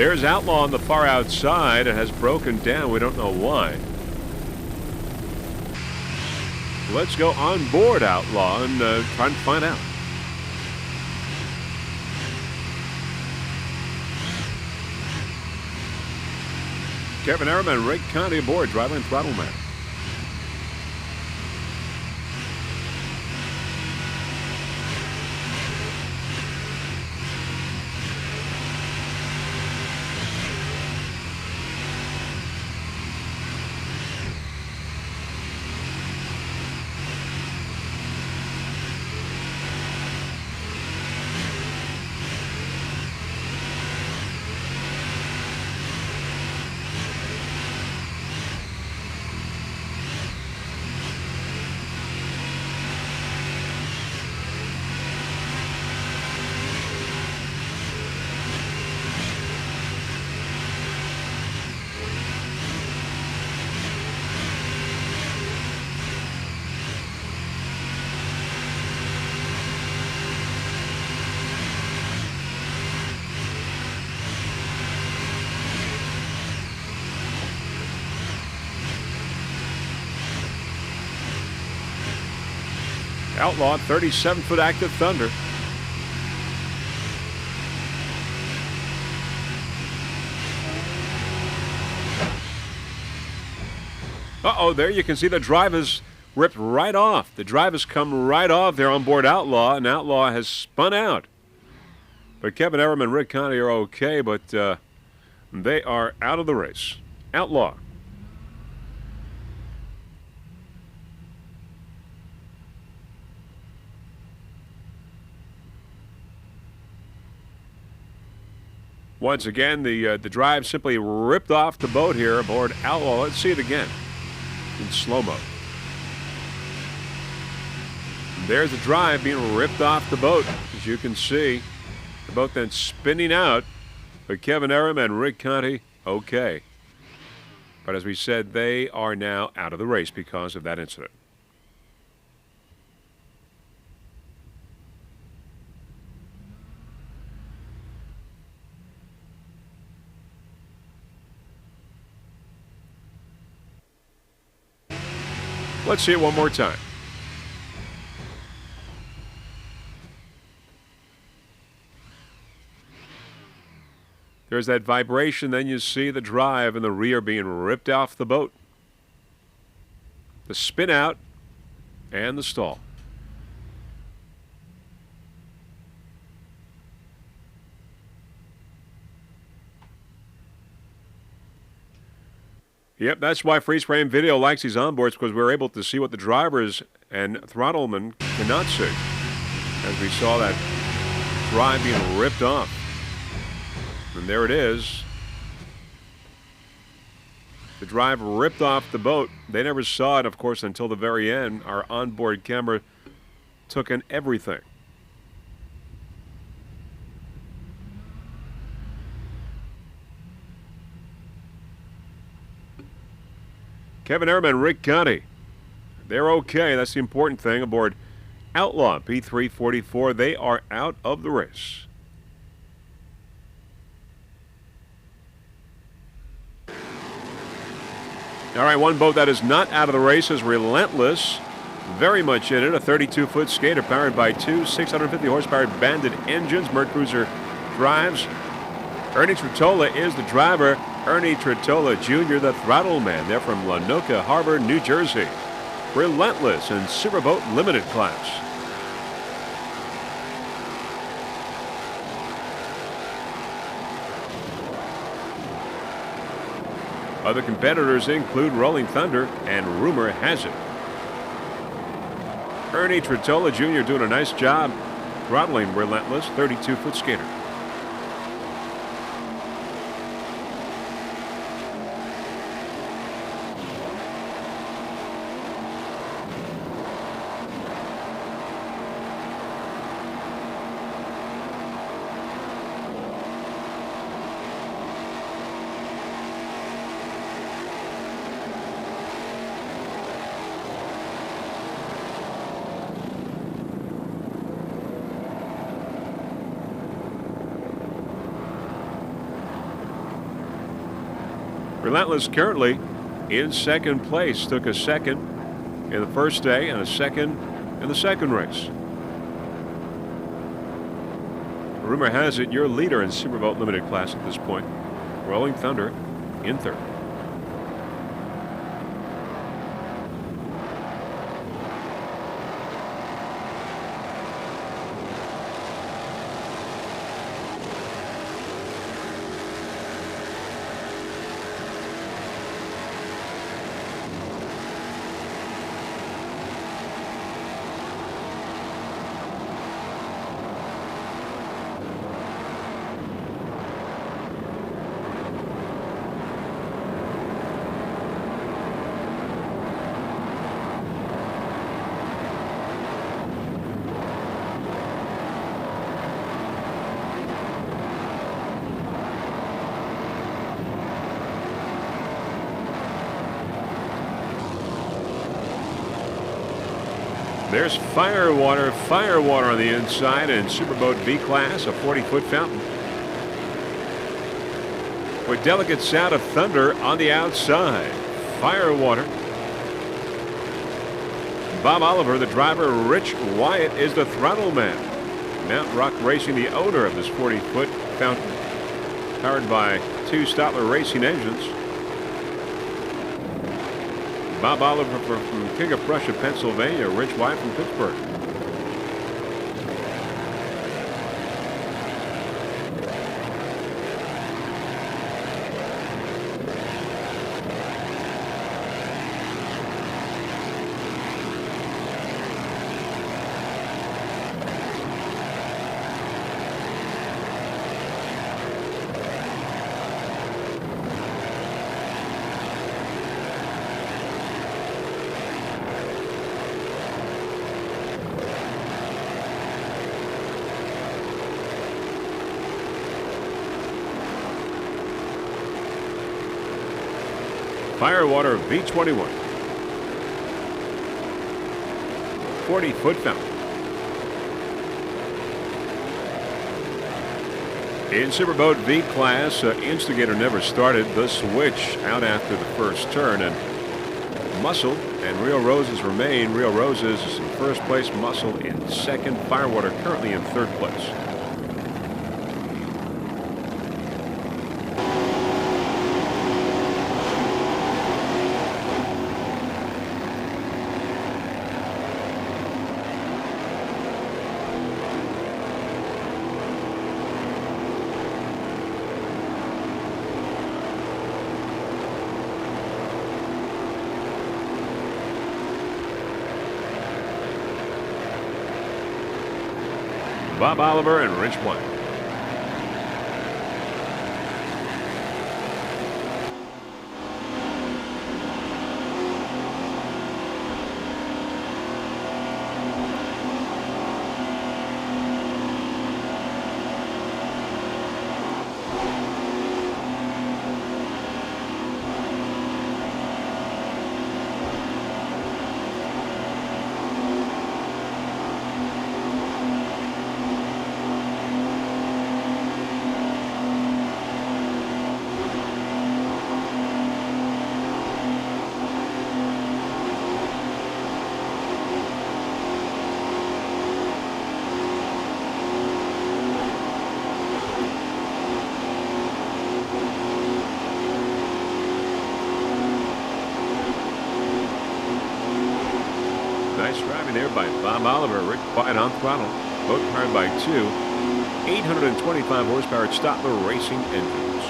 There's Outlaw on the far outside. It has broken down. We don't know why. Let's go on board Outlaw and try and find out. Kevin Ehrman, Rick Conti aboard, driver and throttle man. Outlaw, 37-foot active Thunder. Uh-oh, there you can see the drive is ripped right off. The drive has come right off there on board Outlaw, and Outlaw has spun out. But Kevin Ehrman and Rick Conti are okay, but they are out of the race. Outlaw. Once again, the drive simply ripped off the boat here aboard Outlaw. Let's see it again in slow-mo. There's the drive being ripped off the boat. As you can see, the boat then spinning out. But Kevin Ehrman and Rick Conti, okay. But as we said, they are now out of the race because of that incident. Let's see it one more time. There's that vibration, then you see the drive and the rear being ripped off the boat. The spin out and the stall. Yep, that's why Freeze Frame Video likes these onboards, because we're able to see what the drivers and throttlemen cannot see. As we saw that drive being ripped off. And there it is. The drive ripped off the boat. They never saw it, of course, until the very end. Our onboard camera took in everything. Kevin Ehrman, Rick Conti, they're okay. That's the important thing aboard Outlaw P344. They are out of the race. All right, one boat that is not out of the race is Relentless. Very much in it. A 32-foot skater powered by two 650-horsepower Bandit engines. Mercruiser drives. Ernie Tritola is the driver. Ernie Tritola Jr., the throttle man. They're from Lanoka Harbor, New Jersey. Relentless in Superboat Limited class. Other competitors include Rolling Thunder and Rumor Has It. Ernie Tritola Jr. doing a nice job throttling Relentless, 32-foot skater. Relentless currently in second place. Took a second in the first day and a second in the second race. Rumor has it your leader in Superboat Limited Class at this point. Rolling Thunder in third. There's Firewater on the inside in Superboat V Class, a 40-foot fountain. With delicate sound of thunder on the outside. Firewater. Bob Oliver, the driver. Rich Wyatt is the throttle man. Mount Rock Racing, the owner of this 40-foot fountain, powered by 2 Stotler Racing engines. Bob Oliver from King of Prussia, Pennsylvania. Rich Wyatt from Pittsburgh. Firewater V21. 40-foot fountain. In Superboat V Class, Instigator never started. The switch out after the first turn, and Muscle and Rio Roses remain. Rio Roses is in first place, Muscle in second, Firewater currently in third place. Bob Oliver and Rich Wyatt. Nice driving there by Bob Oliver. Rick Wyatt on throttle. Boat powered by 2 825 horsepower Stotler Racing engines.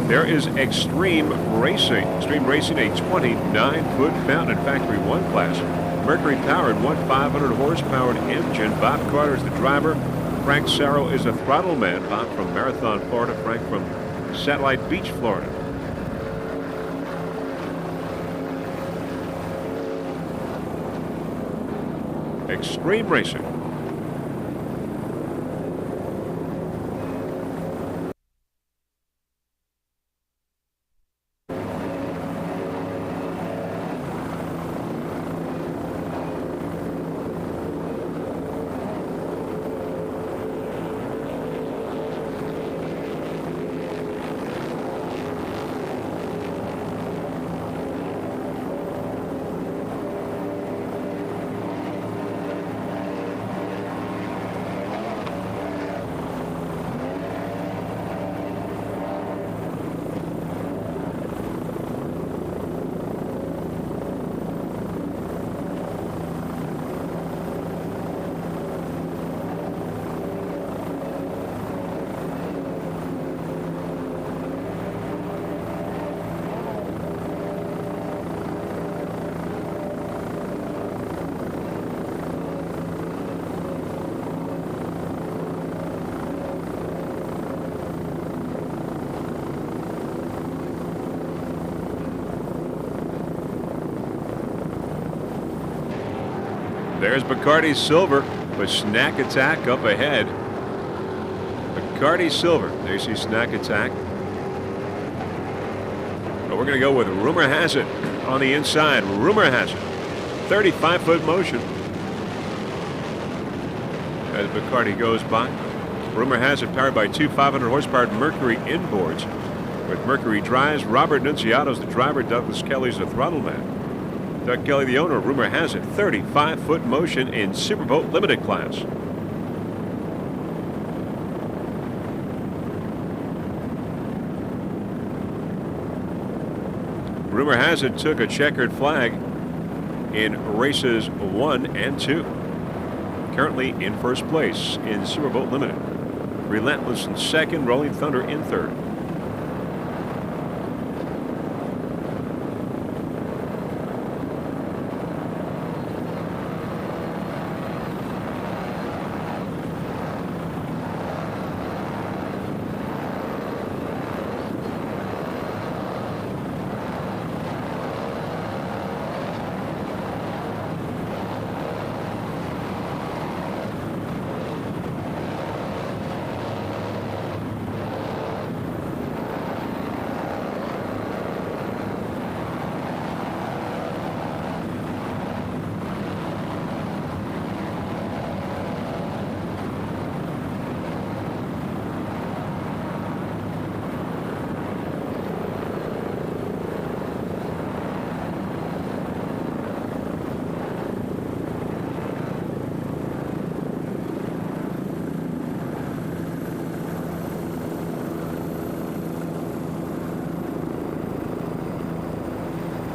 There is Extreme Racing. Extreme Racing, a 29-foot fountain in Factory 1 class. Mercury-powered 500 horsepower engine. Bob Carter is the driver. Frank Sarro is the throttle man. Bob from Marathon, Florida. Frank from Satellite Beach, Florida. Extreme Racing. There's Bacardi Silver with Snack Attack up ahead. Bacardi Silver. There you see Snack Attack. But we're going to go with Rumor Has It on the inside. Rumor Has It. 35-foot motion. As Bacardi goes by. Rumor Has It powered by two 500 horsepower Mercury inboards. With Mercury drives, Robert Nunziato's the driver, Douglas Kelly's the throttle man. Doug Kelly, the owner. Rumor Has It. 35-foot motion in Superboat Limited class. Rumor Has It took a checkered flag in races 1 and 2. Currently in first place in Superboat Limited. Relentless in second, Rolling Thunder in third.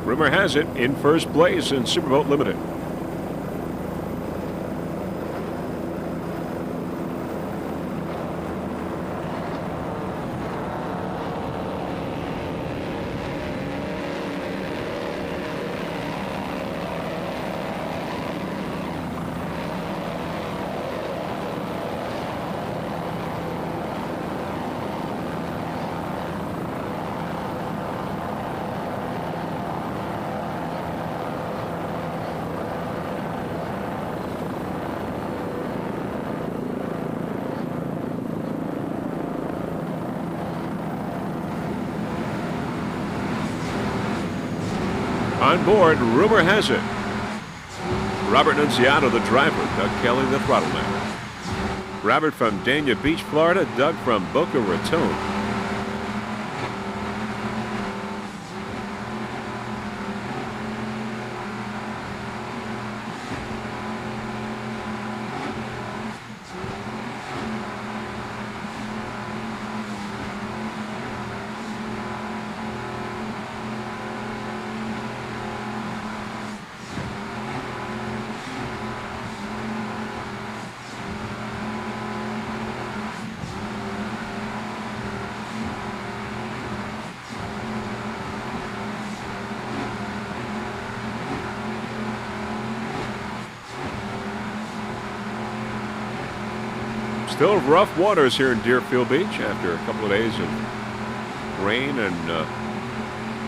Rumor Has It in first place in Superboat Limited. On board, Rumor Has It. Robert Nunziato, the driver. Doug Kelly, the throttle man. Robert from Dania Beach, Florida. Doug from Boca Raton. Still rough waters here in Deerfield Beach after a couple of days of rain and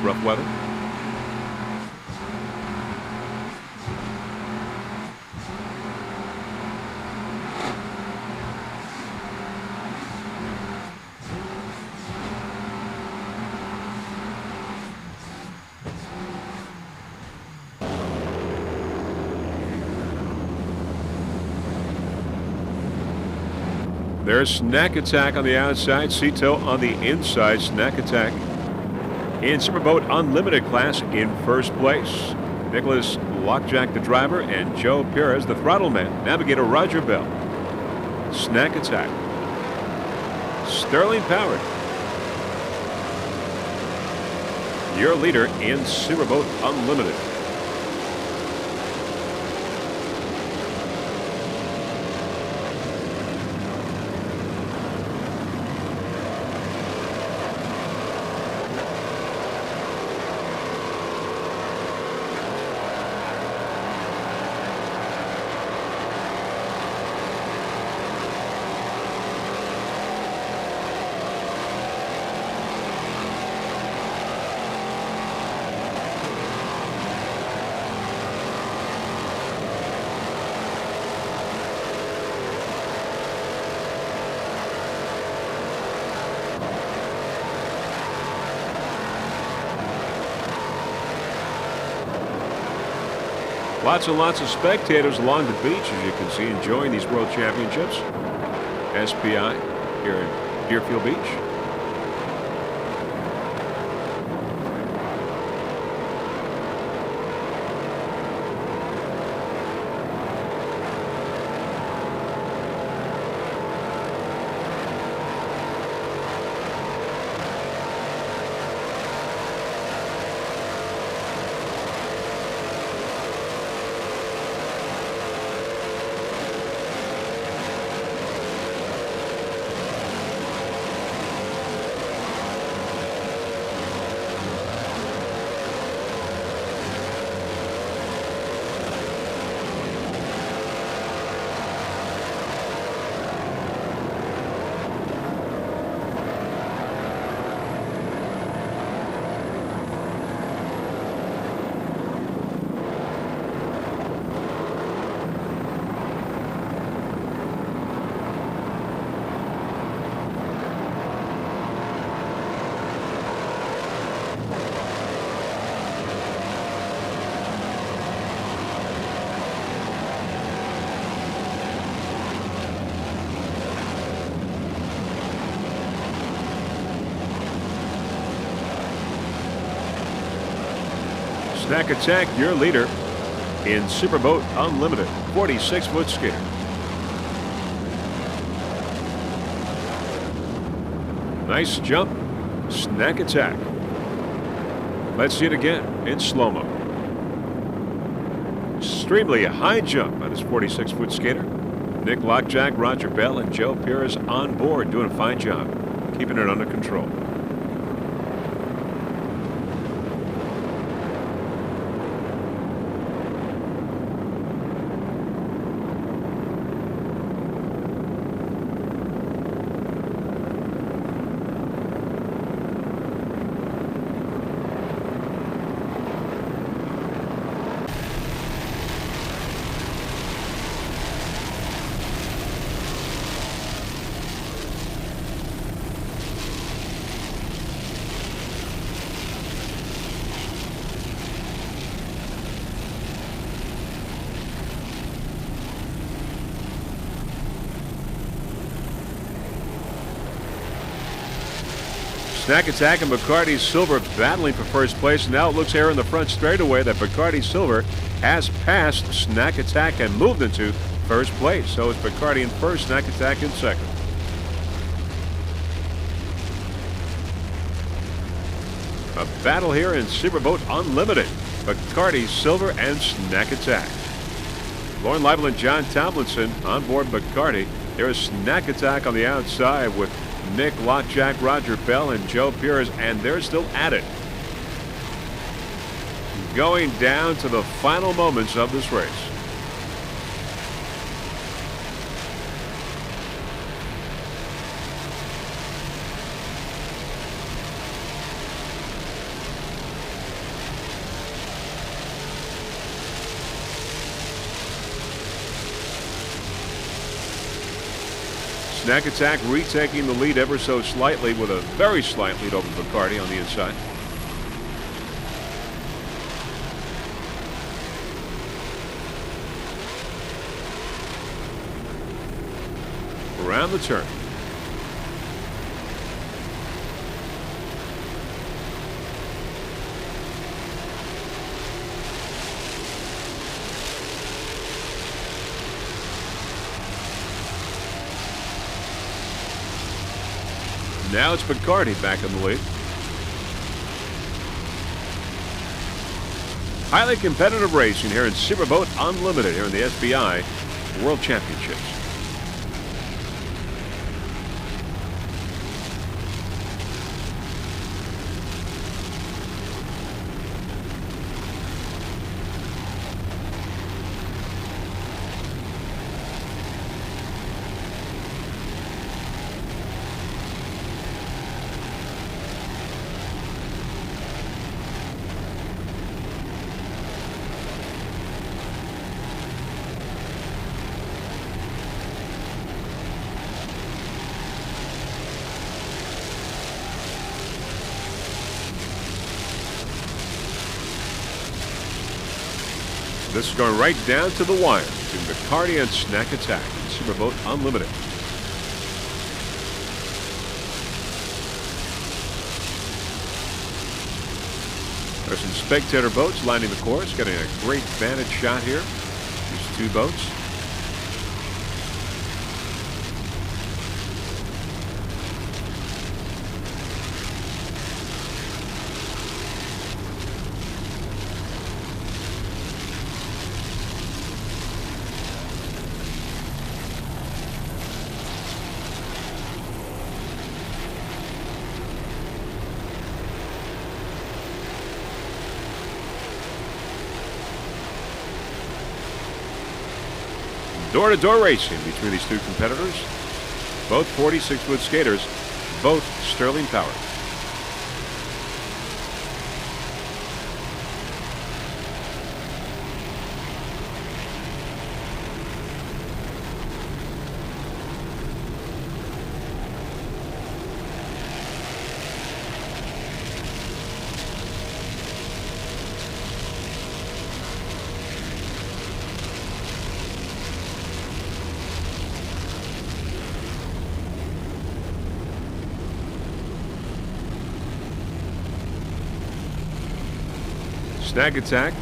rough weather. There's Snack Attack on the outside, Cito on the inside. Snack Attack in Superboat Unlimited class in first place. Nicholas Lockjack, the driver, and Joe Perez, the throttle man. Navigator Roger Bell. Snack Attack. Sterling powered. Your leader in Superboat Unlimited. Lots and lots of spectators along the beach, as you can see, enjoying these World Championships. SPI here at Deerfield Beach. Snack Attack, your leader in Superboat Unlimited, 46-foot skater. Nice jump, Snack Attack. Let's see it again in slow-mo. Extremely high jump by this 46-foot skater. Nick Lockjack, Roger Bell, and Joe Pierce on board, doing a fine job, keeping it under control. Snack Attack and Bacardi Silver battling for first place. Now it looks here in the front straightaway that Bacardi Silver has passed Snack Attack and moved into first place. So it's Bacardi in first, Snack Attack in second. A battle here in Superboat Unlimited. Bacardi Silver and Snack Attack. Lauren Leibel and John Tomlinson on board Bacardi. There's Snack Attack on the outside with Nick Lockjack, Roger Bell, and Joe Pierce, and they're still at it. Going down to the final moments of this race. Snack Attack retaking the lead ever so slightly with a very slight lead over Bacardi on the inside. Around the turn. Now it's Bacardi back in the lead. Highly competitive racing here in Superboat Unlimited here in the SBI World Championships. This is going right down to the wire between McCarty and Snack Attack in Superboat Unlimited. There's some spectator boats lining the course, getting a great vantage shot here. These two boats. Door-to-door racing between these two competitors. Both 46-foot skaters, both Sterling powered. Snack Attack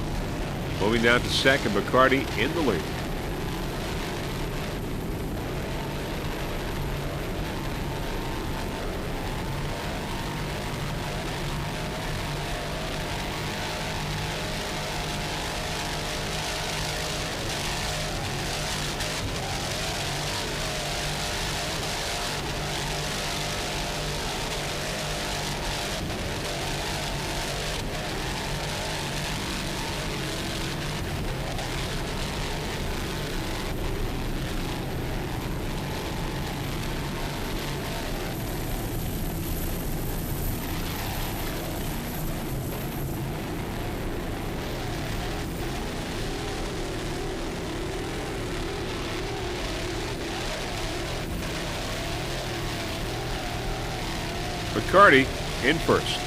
moving down to second, McCarty in the lead. McCarty in first.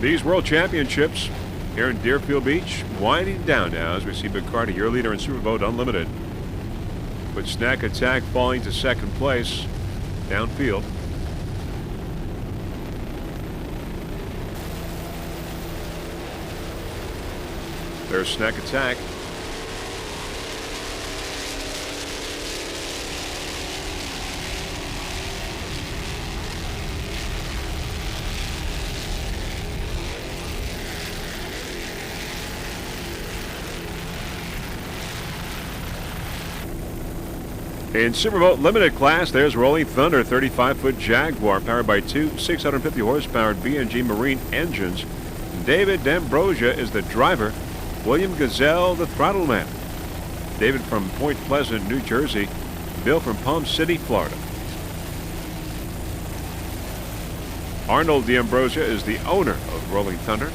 These World Championships here in Deerfield Beach winding down now as we see McCarty, your leader in Superboat Unlimited, with Snack Attack falling to second place downfield. There's Snack Attack. In Superboat Limited class, there's Rolling Thunder, 35-foot Jaguar, powered by two 650-horsepower B&G Marine engines. David D'Ambrosia is the driver. William Gazelle, the throttle man. David from Point Pleasant, New Jersey. Bill from Palm City, Florida. Arnold D'Ambrosia is the owner of Rolling Thunder.